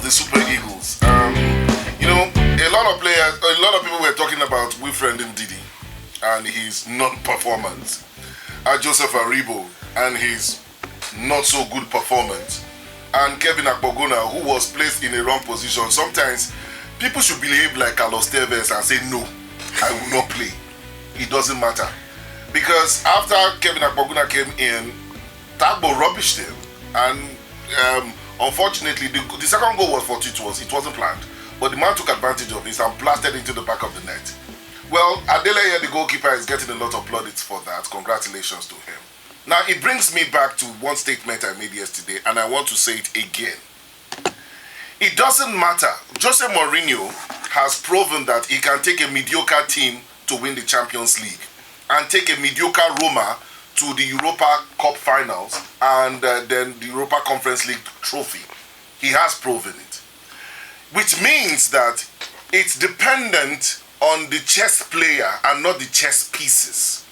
the Super Eagles. A lot of people were talking about Wilfred Ndidi and his non-performance. Joseph Aribo and his not so good performance. And Kevin Akpogona, who was placed in a wrong position. Sometimes people should behave like Carlos Tevez and say, no, I will not play. It doesn't matter. Because after Kevin Akpogona came in, Tagbo rubbished him. And unfortunately, the second goal was fortuitous. It wasn't planned. But the man took advantage of this and blasted into the back of the net. Well, Adeleye, the goalkeeper, is getting a lot of plaudits for that. Congratulations to him. Now, it brings me back to one statement I made yesterday, and I want to say it again. It doesn't matter. Jose Mourinho has proven that he can take a mediocre team to win the Champions League and take a mediocre Roma to the Europa Cup finals and then the Europa Conference League trophy. He has proven it. Which means that it's dependent on the chess player and not the chess pieces.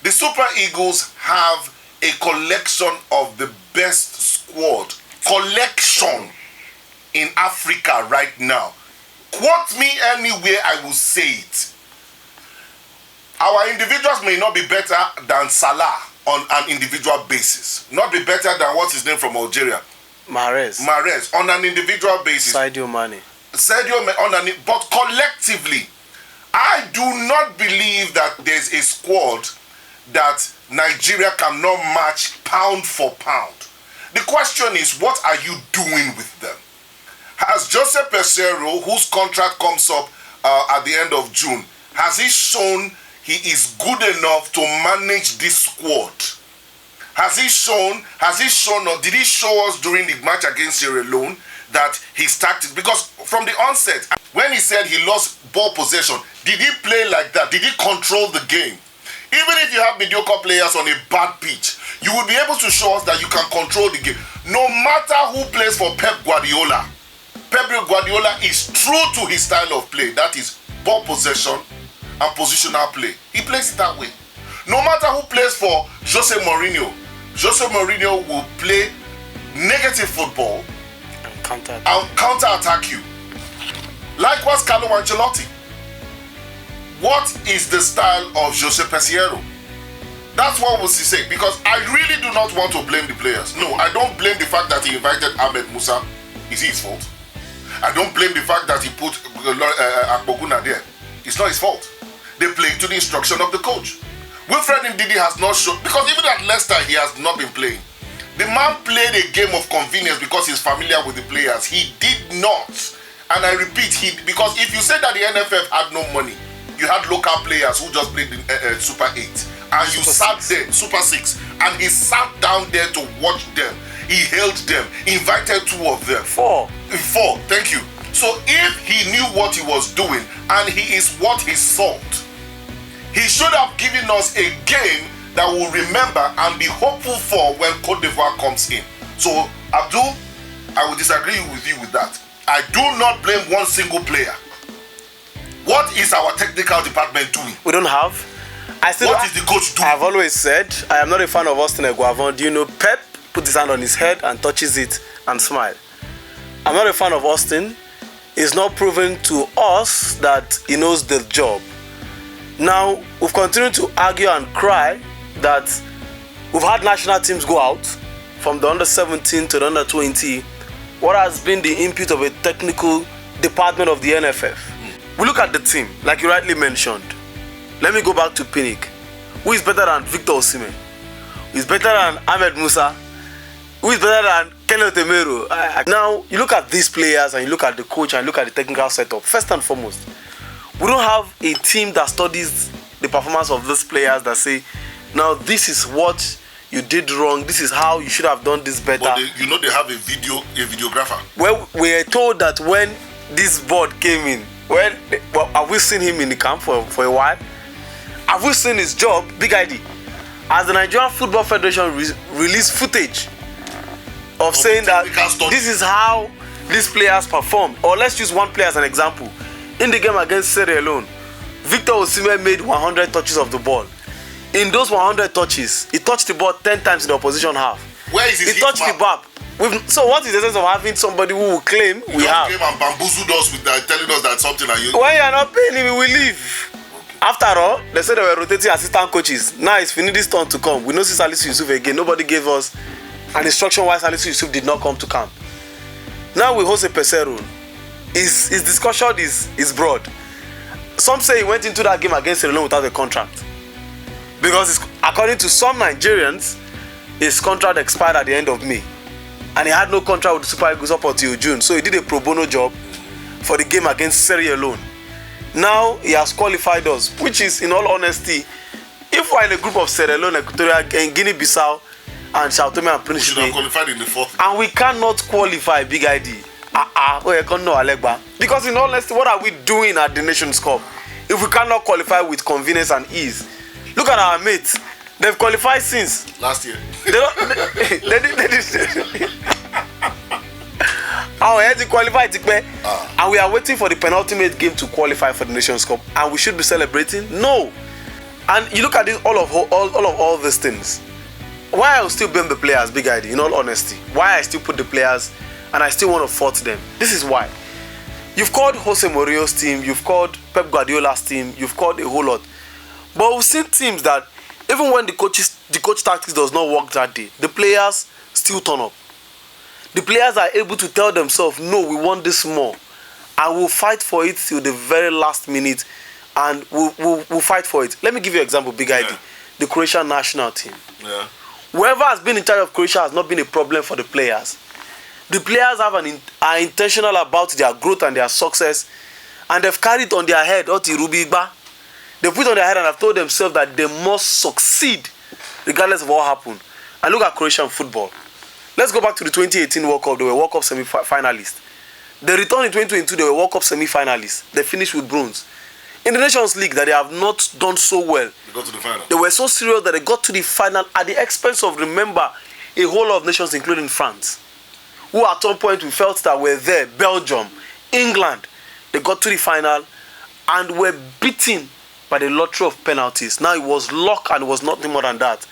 The Super Eagles have a collection of the best squad collection in Africa right now. Quote me anywhere, I will say it. Our individuals may not be better than Salah on an individual basis. Not be better than what's his name from Algeria. Mahrez on an individual basis. Sadio Mane but collectively, I do not believe that there's a squad that Nigeria cannot match pound for pound. The question is, what are you doing with them? Has Jose Peseiro, whose contract comes up at the end of June, has he shown he is good enough to manage this squad? Has he shown, or did he show us during the match against Sierra Leone that his tactics? Because from the onset, when he said he lost ball possession, did he play like that? Did he control the game? Even if you have mediocre players on a bad pitch, you will be able to show us that you can control the game. No matter who plays for Pep Guardiola is true to his style of play. That is ball possession and positional play. He plays it that way. No matter who plays for Jose Mourinho will play negative football and counter-attack you. Likewise, Carlo Ancelotti. What is the style of Jose Peseiro? That's what we'll say. Because I really do not want to blame the players. No, I don't blame the fact that he invited Ahmed Musa. Is it his fault? I don't blame the fact that he put Akpoguna there. It's not his fault. They play to the instruction of the coach. Wilfred Ndidi has not shown, because even at Leicester he has not been playing. The man played a game of convenience because he's familiar with the players. He did not. And I repeat, because if you said that the NFF had no money, you had local players who just played in Super 8, and you sat there, Super 6, and he sat down there to watch them. He hailed them, invited 2 of them. 4, thank you. So if he knew what he was doing, and he is what he sought, he should have given us a game that we'll remember and be hopeful for when Côte d'Ivoire comes in. So, Abdul, I will disagree with you with that. I do not blame one single player. What is our technical department doing? We don't have. What is the coach doing? I've always said, I am not a fan of Austin Eguavon. Do you know Pep puts his hand on his head and touches it and smile? I'm not a fan of Austin. It's not proven to us that he knows the job. Now, we've continued to argue and cry that we've had national teams go out from the under-17 to the under-20. What has been the input of a technical department of the NFF? We look at the team, like you rightly mentioned. Let me go back to Pinnick. Who is better than Victor Osimhen? Who is better than Ahmed Musa? Who is better than Kenel Temero? Now, you look at these players and you look at the coach and you look at the technical setup. First and foremost, we don't have a team that studies the performance of these players that say, now this is what you did wrong, this is how you should have done this better. But they have a videographer. Well, we are told that when this board came in, have we seen him in the camp for a while? Have we seen his job? Big ID. As the Nigerian Football Federation released footage of saying that this is how these players performed. Or let's use one player as an example. In the game against Sierra Leone, Victor Osimhen made 100 touches of the ball. In those 100 touches, he touched the ball 10 times in the opposition half. Where is his He touched the bar. So what is the sense of having somebody who will claim we have? Came and bamboozled us with that, telling us that something are you. When you are not paying him, we will leave. After all, they said they were rotating assistant coaches. Now it's Finidis turn to come. We know see Salisu Yusuf again. Nobody gave us an instruction why Salisu Yusuf did not come to camp. Now we host a Pesero. His discussion is broad. Some say he went into that game against Sierra Leone without a contract. Because according to some Nigerians, his contract expired at the end of May. And he had no contract with the Super Eagles up until June. So he did a pro bono job for the game against Sierra Leone. Now he has qualified us, which is, in all honesty, if we're in a group of Sierra Leone, Equatorial Guinea, Bissau, and Tomé and Principe, we should have qualified in the fourth. And we cannot qualify Big ID. Because in all honesty, what are we doing at the Nations Cup if we cannot qualify with convenience and ease? Look at our mates. They've qualified since last year. They did. Our heads qualified, and we are waiting for the penultimate game to qualify for the Nations Cup, and we should be celebrating. No, and you look at this, all these things. Why I will still blame the players, Big ID? In all honesty, why I still put the players, and I still want to fault them. This is why. You've called Jose Mourinho's team, you've called Pep Guardiola's team, you've called a whole lot, but we've seen teams that even when the coach tactics does not work that day, the players still turn up. The players are able to tell themselves, no, we want this more. And we'll fight for it till the very last minute. And we'll fight for it. Let me give you an example, Big ID. The Croatian national team. Yeah. Whoever has been in charge of Croatia has not been a problem for the players. The players are intentional about their growth and their success. And they've carried on their head, they put on their head and have told themselves that they must succeed regardless of what happened. And look at Croatian football. Let's go back to the 2018 World Cup. They were World Cup semi-finalists. They returned in 2022. They were World Cup semi-finalists. They finished with bronze. In the Nations League, that they have not done so well. They got to the final. They were so serious that they got to the final at the expense of, remember, a whole lot of nations, including France, who at some point we felt that were there. Belgium, England. They got to the final and were beaten by the lottery of penalties. Now it was luck and it was nothing more than that.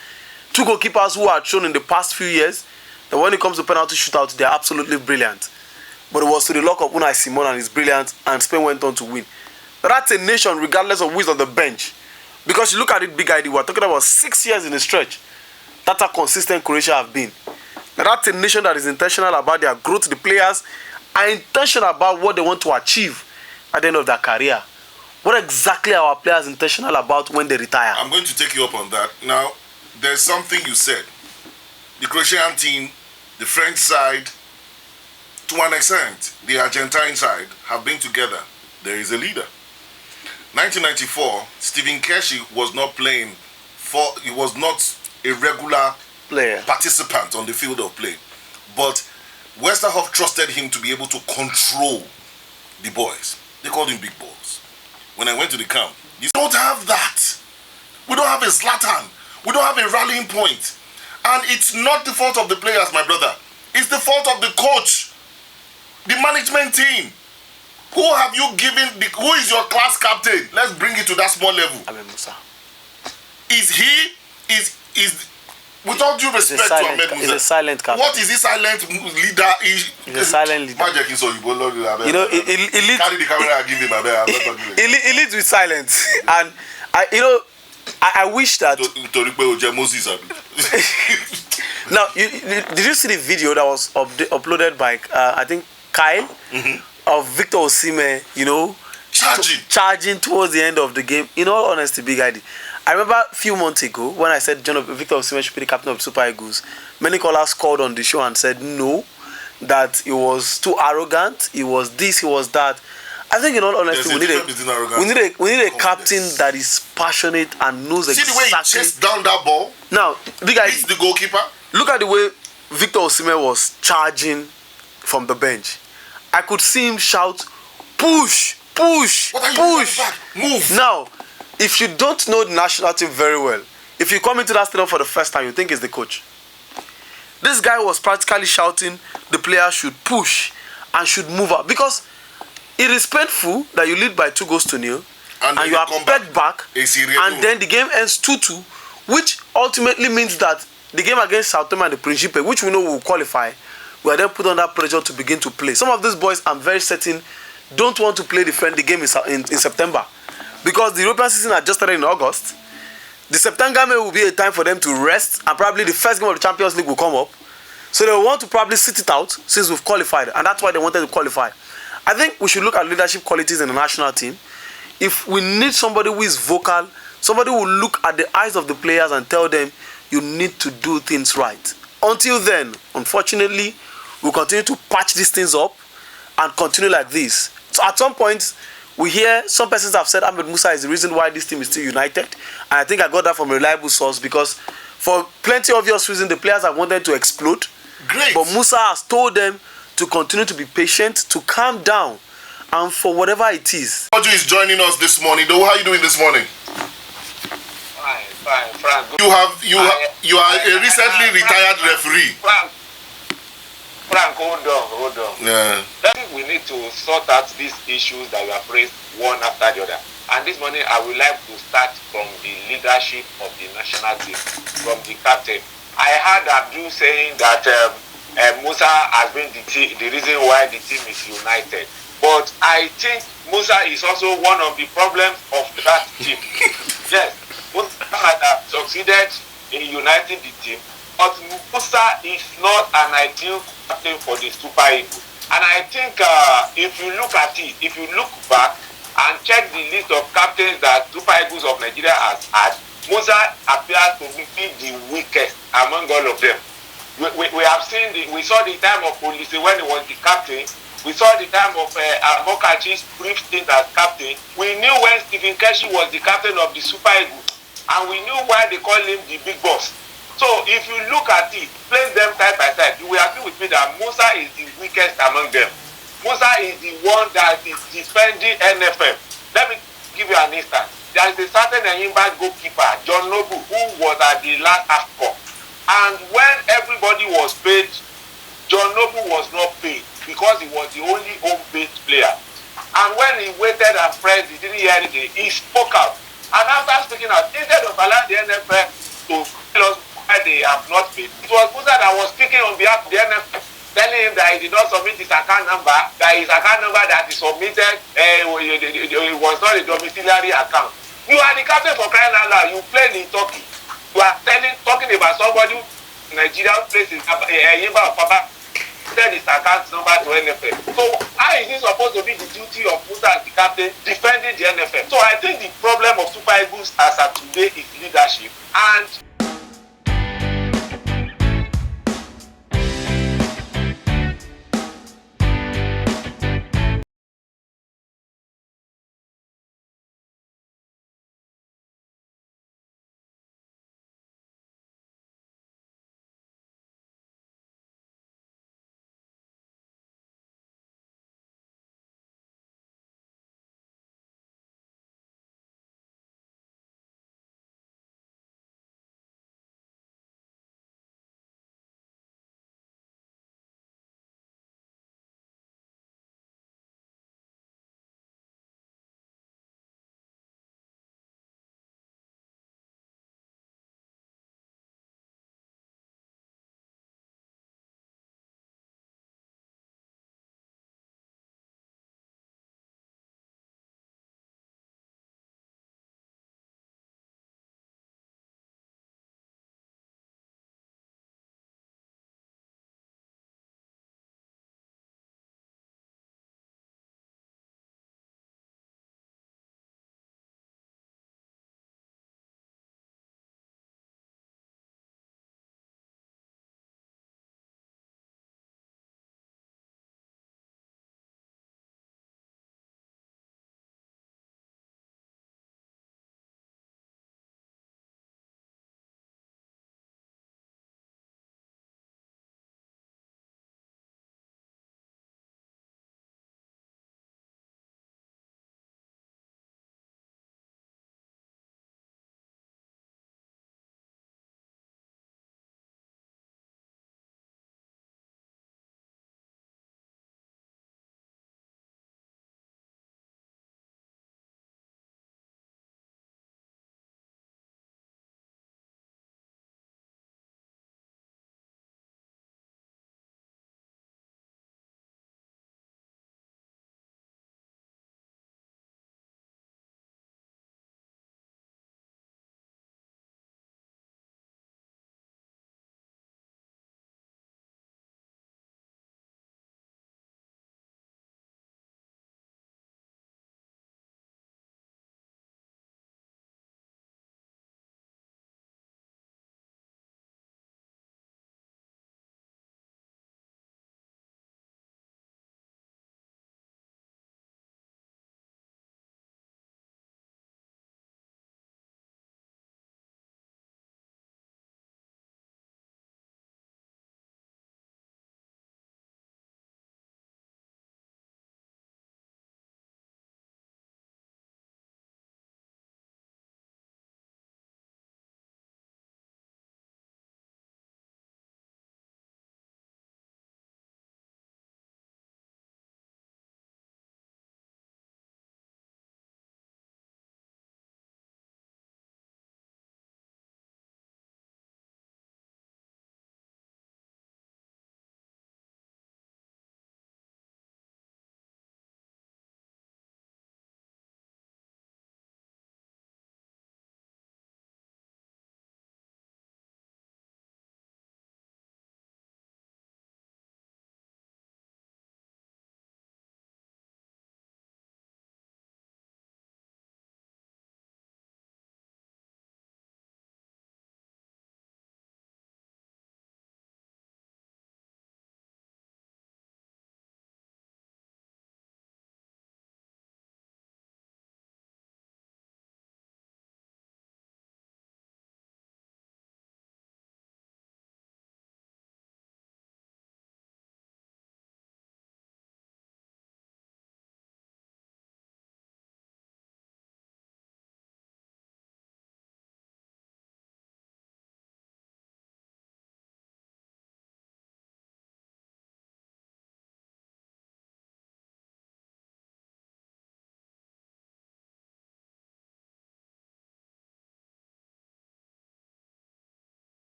Two goalkeepers who had shown in the past few years that when it comes to penalty shootouts, they are absolutely brilliant. But it was to the luck of Unai Simon and his brilliance, and Spain went on to win. That's a nation regardless of who is on the bench. Because you look at it, Big ID, we're talking about 6 years in a stretch. That's how consistent Croatia have been. That's a nation that is intentional about their growth. The players are intentional about what they want to achieve at the end of their career. What exactly are our players intentional about when they retire? I'm going to take you up on that. Now, there's something you said. The Croatian team, the French side, to an extent, the Argentine side have been together. There is a leader. 1994, Stephen Keshi was not playing he was not a regular participant on the field of play. But Westerhoff trusted him to be able to control the boys. They called him big balls. When I went to the camp, you don't have that. We don't have a Zlatan. We don't have a rallying point. And it's not the fault of the players, my brother. It's the fault of the coach, the management team. Who have you given? Who is your class captain? Let's bring it to that small level. Is he? With all due respect to Ahmed Musa, he's a silent captain. What is he silent leader? He's a silent leader. You know, he leads with silence, and I wish that. Now, did you see the video that was uploaded by I think Kyle of Victor Osimhen? Charging towards the end of the game. In all honesty, Big ID, I remember a few months ago when I said Victor Osimhen should be the captain of the Super Eagles. Many callers called on the show and said no, that he was too arrogant. He was this, he was that. I think in all honesty, we need a captain that is passionate and knows exactly. See the way he chased down that ball. Now, Big ID, he's the goalkeeper. Look at the way Victor Osimhen was charging from the bench. I could see him shout, "Push, push, push, move." Now, if you don't know the national team very well, if you come into that stadium for the first time, you think it's the coach. This guy was practically shouting the players should push and should move up, because it is painful that you lead by 2-0 and you are pegged back and then the game ends 2-2, which ultimately means that the game against Sao Tomé and the Principe, which we know will qualify, we are then put under pressure to begin to play. Some of these boys, I'm very certain, don't want to play the friendly game in September, because the European season had just started in August. The September game will be a time for them to rest, and probably the first game of the Champions League will come up. So they want to probably sit it out since we've qualified, and that's why they wanted to qualify. I think we should look at leadership qualities in the national team. If we need somebody who is vocal, somebody who will look at the eyes of the players and tell them, you need to do things right. Until then, unfortunately, we'll continue to patch these things up and continue like this. So at some point, we hear some persons have said Ahmed Musa is the reason why this team is still united. And I think I got that from a reliable source, because for plenty of obvious reasons, the players have wanted to explode. Great. But Musa has told them to continue to be patient, to calm down, and for whatever it is. Oju is joining us this morning. Though, how are you doing this morning? Fine, Frank. You are a recently retired referee. Frank, hold on. Yeah. I think we need to sort out these issues that we have raised one after the other. And this morning, I would like to start from the leadership of the national team, from the captain. I heard Abdul saying that Musa has been the reason why the team is united. But I think Musa is also one of the problems of that team. Yes, Musa had succeeded in uniting the team, but Musa is not an ideal captain for the Super Eagles. And I think if you look at it, if you look back and check the list of captains that Super Eagles of Nigeria has had, Musa appears to be the weakest among all of them. We have seen, we saw the time of Police when he was the captain. We saw the time of Mokachi's brief stint as captain. We knew when Stephen Keshi was the captain of the Super Eagles, and we knew why they call him the big boss. So if you look at it, place them side by side, you will agree with me that Musa is the weakest among them. Musa is the one that is defending NFM. Let me give you an instance. There is a certain Enyimba goalkeeper, John Noble, who was at the last Afcon. And when everybody was paid, John Noble was not paid because he was the only home-based player. And when he waited and pressed, he didn't hear anything. He spoke out. And after speaking out, instead of allowing the NFF to tell us why they have not paid, it was Musa that was speaking on behalf of the NFF, telling him that he did not submit his account number, that his account number that he submitted was not a domiciliary account. You are the captain for crying out loud. You played in Turkey. You are talking about somebody in Nigeria who plays in Yimba or Papa, send his account number to NFF. So how is it supposed to be the duty of Musa as the captain defending the NFF? So I think the problem of Super Eagles as of today is leadership, and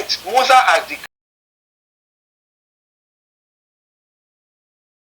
with Musa as the